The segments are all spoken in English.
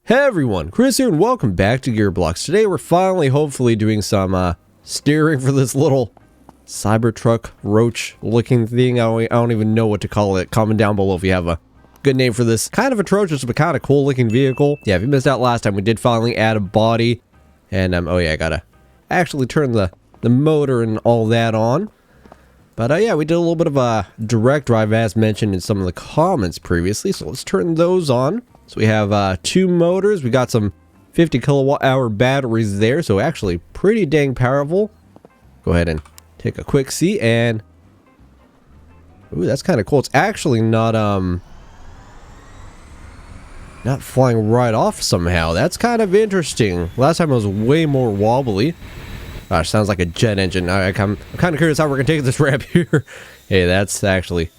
Hey everyone, Chris here and welcome back to Gearblocks. Today we're finally hopefully doing some steering for this little Cybertruck roach looking thing. I don't even know what to call it. Comment down below if you have a good name for this kind of atrocious but kind of cool looking vehicle. Yeah, if you missed out last time, we did finally add a body. And oh yeah, I gotta actually turn the motor and all that on. But yeah, we did a little bit of a direct drive as mentioned in some of the comments previously. So let's turn those on. So we have two motors. We got some 50 kilowatt hour batteries there. So actually pretty dang powerful. Go ahead and take a quick seat and... Ooh, that's kind of cool. It's actually not flying right off somehow. That's kind of interesting. Last time it was way more wobbly. Gosh, sounds like a jet engine. I'm kind of curious how we're going to take this ramp here. Hey, that's actually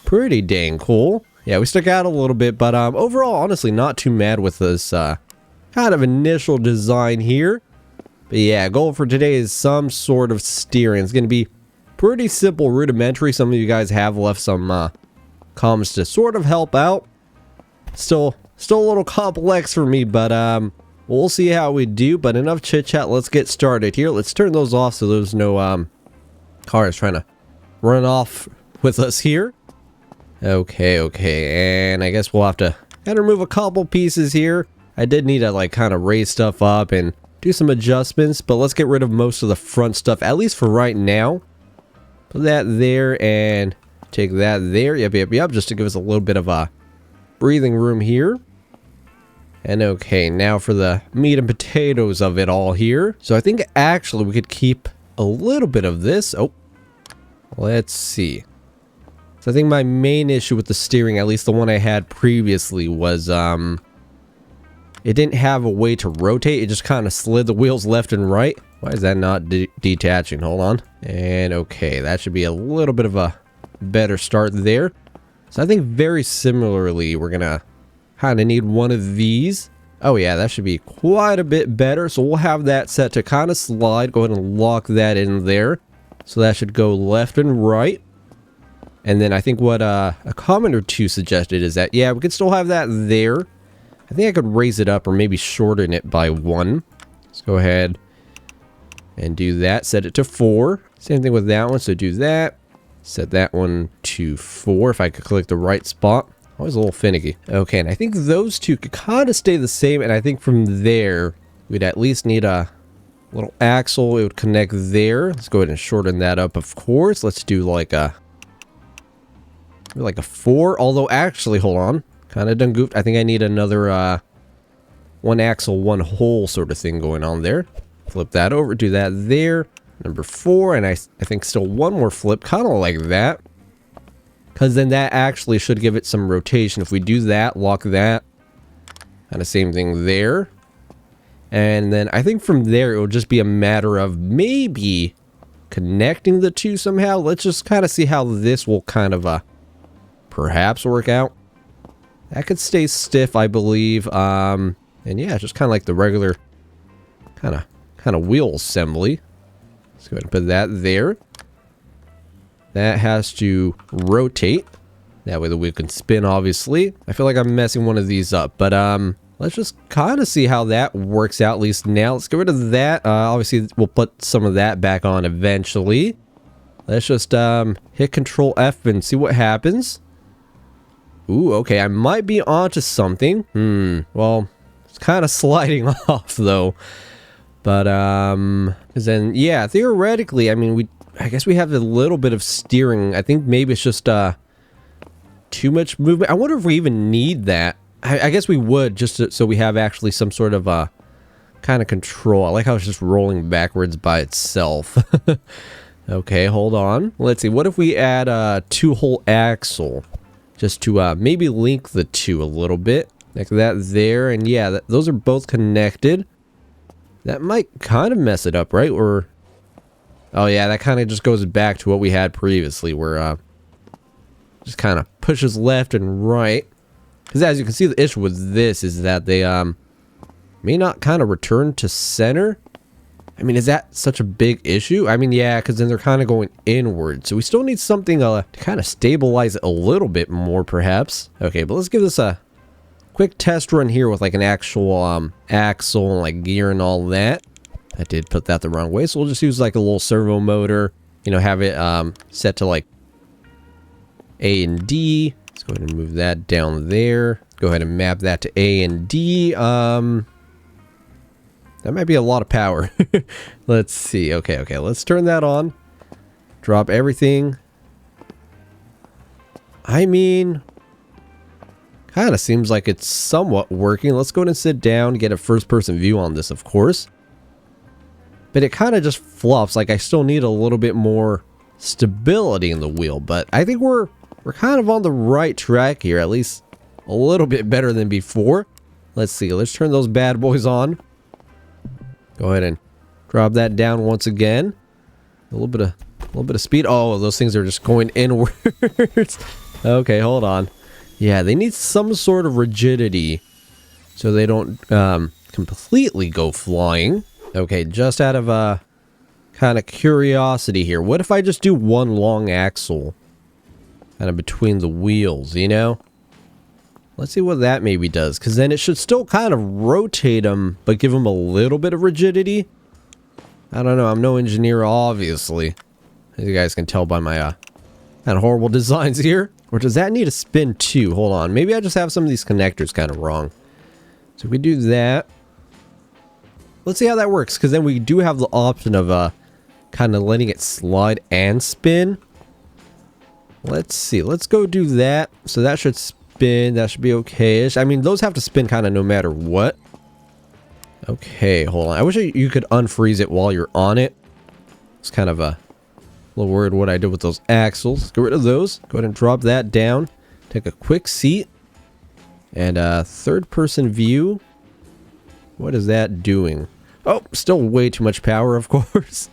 pretty dang cool. Yeah, we stuck out a little bit, but overall, honestly, not too mad with this kind of initial design here. But yeah, goal for today is some sort of steering. It's going to be pretty simple, rudimentary. Some of you guys have left some comments to sort of help out. Still a little complex for me, but we'll see how we do. But enough chit-chat, let's get started here. Let's turn those off so there's no cars trying to run off with us here. Okay, and I guess we'll have to kind of remove a couple pieces here. I did need to like kind of raise stuff up and do some adjustments, but let's get rid of most of the front stuff, at least for right now. Put that there and take that there. Yep, just to give us a little bit of a breathing room here. And okay, now for the meat and potatoes of it all here. So I think actually we could keep a little bit of this. Oh, let's see. So I think my main issue with the steering, at least the one I had previously, was it didn't have a way to rotate. It just kind of slid the wheels left and right. Why is that not detaching? Hold on. And okay, that should be a little bit of a better start there. So I think very similarly, we're going to kind of need one of these. Oh yeah, that should be quite a bit better. So we'll have that set to kind of slide. Go ahead and lock that in there. So that should go left and right. And then I think what a comment or two suggested is that, yeah, we could still have that there. I think I could raise it up or maybe shorten it by 1. Let's go ahead and do that. Set it to 4. Same thing with that one. So do that. Set that one to 4 if I could click the right spot. Always a little finicky. Okay, and I think those two could kind of stay the same. And I think from there, we'd at least need a little axle. It would connect there. Let's go ahead and shorten that up, of course. Let's do like a 4. Although, actually, hold on. Kind of done goofed. I think I need another one axle, one hole sort of thing going on there. Flip that over. Do that there. Number 4. And I think still one more flip. Kind of like that. Because then that actually should give it some rotation. If we do that, lock that. Kind of same thing there. And then I think from there, it will just be a matter of maybe connecting the two somehow. Let's just kind of see how this will kind of perhaps work out. That could stay stiff, I believe. And yeah, just kind of like the regular kind of wheel assembly. Let's go ahead and put that there. That has to rotate. That way the wheel can spin, obviously. I feel like I'm messing one of these up, but let's just kind of see how that works out, at least now. Let's get rid of that. Obviously, we'll put some of that back on eventually. Let's just hit Control F and see what happens. Ooh, okay, I might be onto something. Well, it's kind of sliding off, though. But, because then, yeah, theoretically, I mean, I guess we have a little bit of steering. I think maybe it's just too much movement. I wonder if we even need that. I guess we would, just so we have actually some sort of kind of control. I like how it's just rolling backwards by itself. Okay, hold on. Let's see. What if we add a 2-hole axle? Just to maybe link the two a little bit. Like that there. And yeah, those are both connected. That might kind of mess it up, right? Or... Oh yeah, that kind of just goes back to what we had previously, where just kind of pushes left and right. Because as you can see, the issue with this is that they may not kind of return to center. I mean, is that such a big issue? I mean, yeah, because then they're kind of going inward. So we still need something to kind of stabilize it a little bit more, perhaps. Okay, but let's give this a quick test run here with like an actual axle and like gear and all that. I did put that the wrong way, so we'll just use like a little servo motor, you know, have it set to like A and D. Let's go ahead and move that down there. Go ahead and map that to A and D. That might be a lot of power. Let's see. Okay, let's turn that on. Drop everything. I mean, kind of seems like it's somewhat working. Let's go ahead and sit down, get a first-person view on this, of course. But it kind of just flops. Like, I still need a little bit more stability in the wheel. But I think we're kind of on the right track here. At least a little bit better than before. Let's see. Let's turn those bad boys on. Go ahead and drop that down once again. A little bit of speed. Oh, those things are just going inwards. Okay, hold on. Yeah, they need some sort of rigidity so they don't completely go flying. Okay, just out of kind of curiosity here. What if I just do one long axle kind of between the wheels, you know? Let's see what that maybe does, because then it should still kind of rotate them, but give them a little bit of rigidity. I don't know. I'm no engineer, obviously. As you guys can tell by my kind of horrible designs here. Or does that need a spin too? Hold on. Maybe I just have some of these connectors kind of wrong. So if we do that. Let's see how that works, because then we do have the option of kind of letting it slide and spin. Let's see. Let's go do that. So that should spin. That should be okay-ish. I mean, those have to spin kind of no matter what. Okay, hold on. I wish you could unfreeze it while you're on it. It's kind of a little worried what I did with those axles. Get rid of those. Go ahead and drop that down. Take a quick seat. And third-person view. What is that doing? Oh, still way too much power, of course.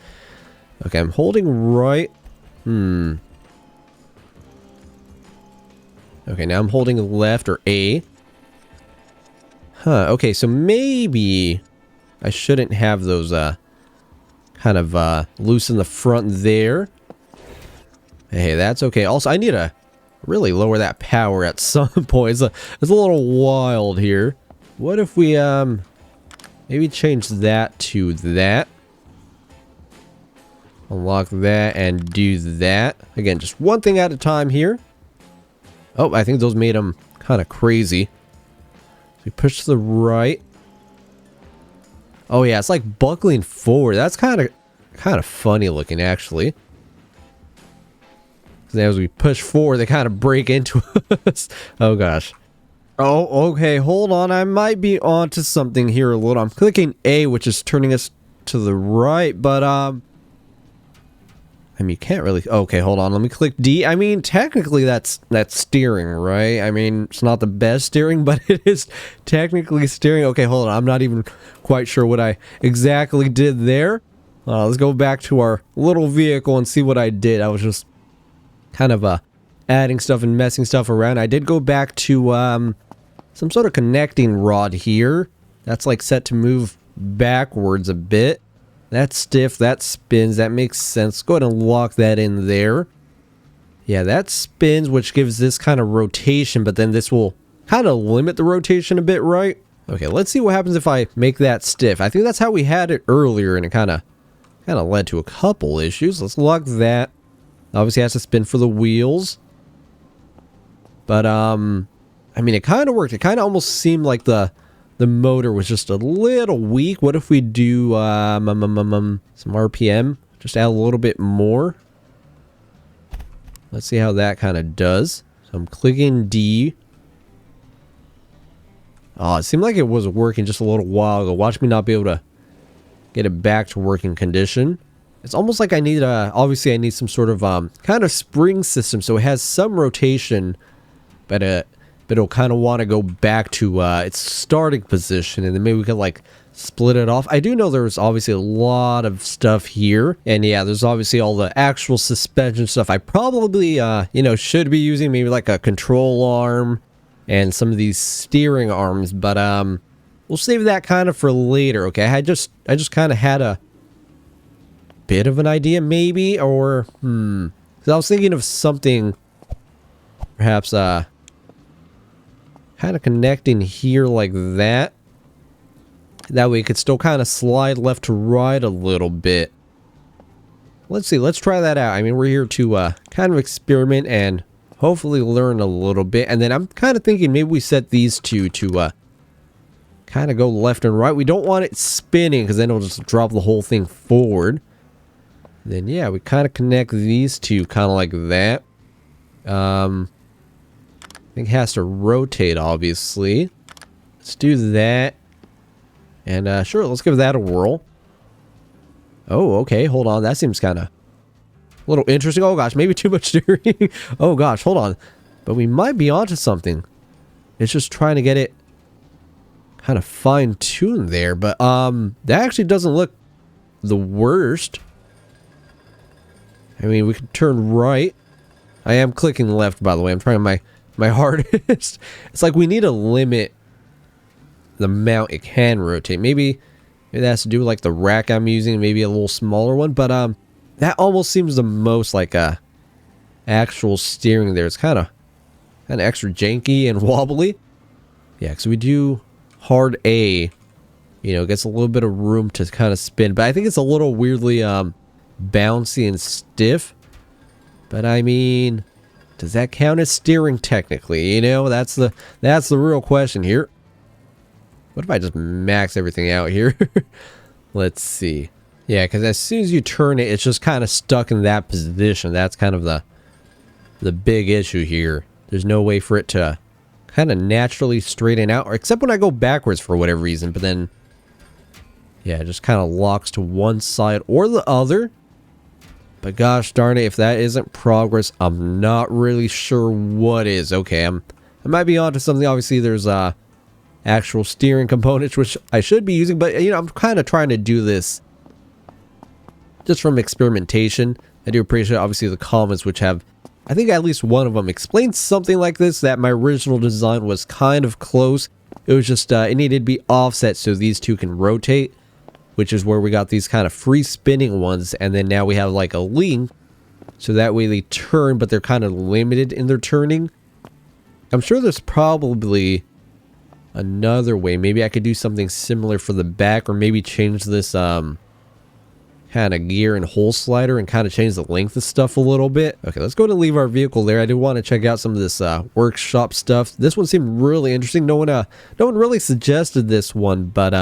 Okay, I'm holding right. Okay, now I'm holding left or A. Huh, okay, so maybe I shouldn't have those kind of loose in the front there. Hey, that's okay. Also, I need to really lower that power at some point. It's a little wild here. What if we maybe change that to that? Unlock that and do that. Again, just one thing at a time here. Oh, I think those made them kind of crazy. So we push to the right. Oh yeah, it's like buckling forward. That's kind of funny looking, actually. As we push forward, they kind of break into us. Oh gosh. Oh, okay, hold on. I might be onto something here a little. I'm clicking A, which is turning us to the right, but I mean, you can't really. Okay, hold on. Let me click D. I mean, technically that's steering, right? I mean, it's not the best steering, but it is technically steering. Okay, hold on. I'm not even quite sure what I exactly did there. Let's go back to our little vehicle and see what I did. I was just kind of adding stuff and messing stuff around. I did go back to some sort of connecting rod here. That's like set to move backwards a bit. That's stiff, that spins, that makes sense. Go ahead and lock that in there. Yeah, that spins, which gives this kind of rotation, but then this will kind of limit the rotation a bit, right? Okay, let's see what happens if I make that stiff. I think that's how we had it earlier, and it kind of led to a couple issues. Let's lock that. Obviously has to spin for the wheels. But, I mean, it kind of worked. It kind of almost seemed like the motor was just a little weak. What if we do some RPM? Just add a little bit more. Let's see how that kind of does. So I'm clicking D. Oh, it seemed like it was working just a little while ago. Watch me not be able to get it back to working condition. It's almost like I need obviously I need some sort of kind of spring system, so it has some rotation, but it'll kind of want to go back to its starting position, and then maybe we could like split it off. I do know there's obviously a lot of stuff here, and yeah, there's obviously all the actual suspension stuff. I probably should be using maybe like a control arm and some of these steering arms, but we'll save that kind of for later. Okay, I just kind of had a bit of an idea, maybe, or because I was thinking of something perhaps kind of connecting here like that. That way it could still kind of slide left to right a little bit. Let's see, let's try that out. I mean, we're here to kind of experiment and hopefully learn a little bit. And then I'm kind of thinking maybe we set these two to kind of go left and right. We don't want it spinning because then it'll just drop the whole thing forward. Then yeah, we kind of connect these two kind of like that. I think it has to rotate, obviously. Let's do that. And sure, let's give that a whirl. Oh, okay, hold on. That seems kind of a little interesting. Oh gosh, maybe too much steering. Oh gosh, hold on. But we might be onto something. It's just trying to get it kind of fine-tuned there. But that actually doesn't look the worst. I mean, we can turn right. I am clicking left, by the way. I'm trying my hardest. It's like we need to limit the amount it can rotate. Maybe it has to do with like the rack I'm using, maybe a little smaller one. But that almost seems the most like a actual steering there. It's kind of extra janky and wobbly. Yeah, because we do hard A. You know, it gets a little bit of room to kind of spin. But I think it's a little weirdly bouncy and stiff. But I mean, does that count as steering technically? You know, that's the real question here. What if I just max everything out here? Let's see. Yeah, because as soon as you turn it, it's just kind of stuck in that position. That's kind of the big issue here. There's no way for it to kind of naturally straighten out, or except when I go backwards for whatever reason. But then, yeah, it just kind of locks to one side or the other. But gosh darn it, if that isn't progress, I'm not really sure what is. Okay, I might be onto something. Obviously, there's actual steering components, which I should be using, but you know, I'm kind of trying to do this just from experimentation. I do appreciate obviously the comments, which have, I think at least one of them explained something like this, that my original design was kind of close. It was just it needed to be offset so these two can rotate, which is where we got these kind of free spinning ones. And then now we have like a link, so that way they turn, but they're kind of limited in their turning. I'm sure there's probably another way. Maybe I could do something similar for the back, or maybe change this kind of gear and hole slider and kind of change the length of stuff a little bit. Okay, let's go to leave our vehicle there. I do want to check out some of this workshop stuff. This one seemed really interesting. No one really suggested this one, but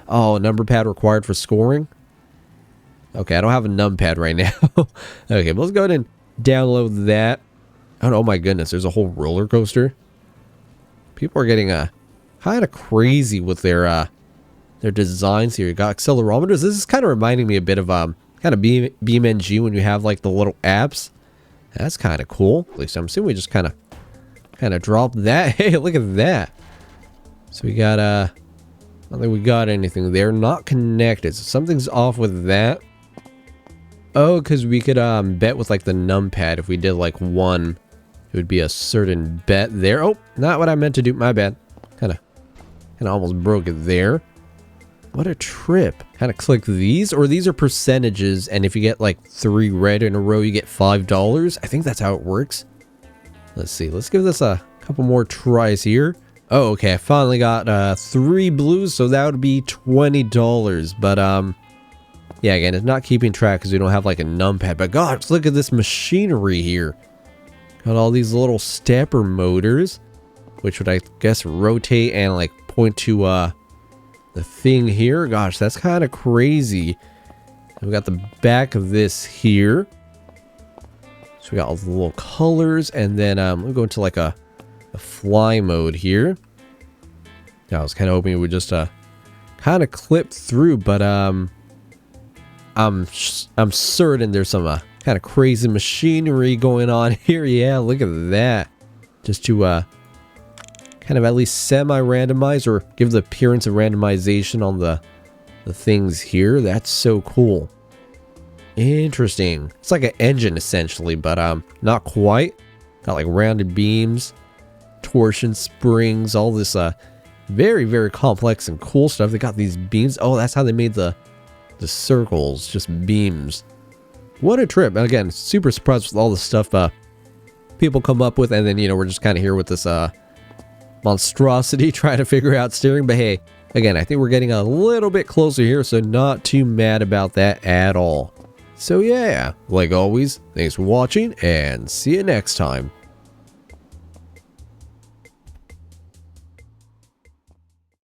oh, number pad required for scoring. Okay, I don't have a numpad right now. Okay, but let's go ahead and download that. Oh my goodness, there's a whole roller coaster. People are getting kind of crazy with their designs here. You got accelerometers. This is kind of reminding me a bit of kind of BeamNG when you have like the little apps. That's kind of cool. At least I'm assuming we just kind of drop that. Hey, look at that. So we got I don't think we got anything there. Not connected. So something's off with that. Oh, because we could bet with like the numpad. If we did like one, it would be a certain bet there. Oh, not what I meant to do. My bad. Kind of almost broke it there. What a trip. Kind of click these, or these are percentages, and if you get like 3 red in a row, you get $5. I think that's how it works. Let's see. Let's give this a couple more tries here. Oh, okay. I finally got 3 blues, so that would be $20. But yeah, again, it's not keeping track because we don't have like a numpad. But gosh, look at this machinery here. Got all these little stepper motors, which would, I guess, rotate and like point to the thing here. Gosh, that's kind of crazy. We got the back of this here. So we got all the little colors, and then we'll go into like a fly mode here. Yeah, I was kind of hoping it would just kind of clip through, but I'm certain there's some kind of crazy machinery going on here. Yeah, look at that. Just to kind of at least semi-randomize or give the appearance of randomization on the things here. That's so cool. Interesting. It's like an engine essentially, but not quite. Got like rounded beams, torsion springs, all this very, very complex and cool stuff. They got these beams. Oh, that's how they made the circles, just beams. What a trip. And again, super surprised with all the stuff people come up with, and then, you know, we're just kind of here with this monstrosity trying to figure out steering. But hey, again, I think we're getting a little bit closer here, so not too mad about that at all. So yeah, like always, thanks for watching and see you next time.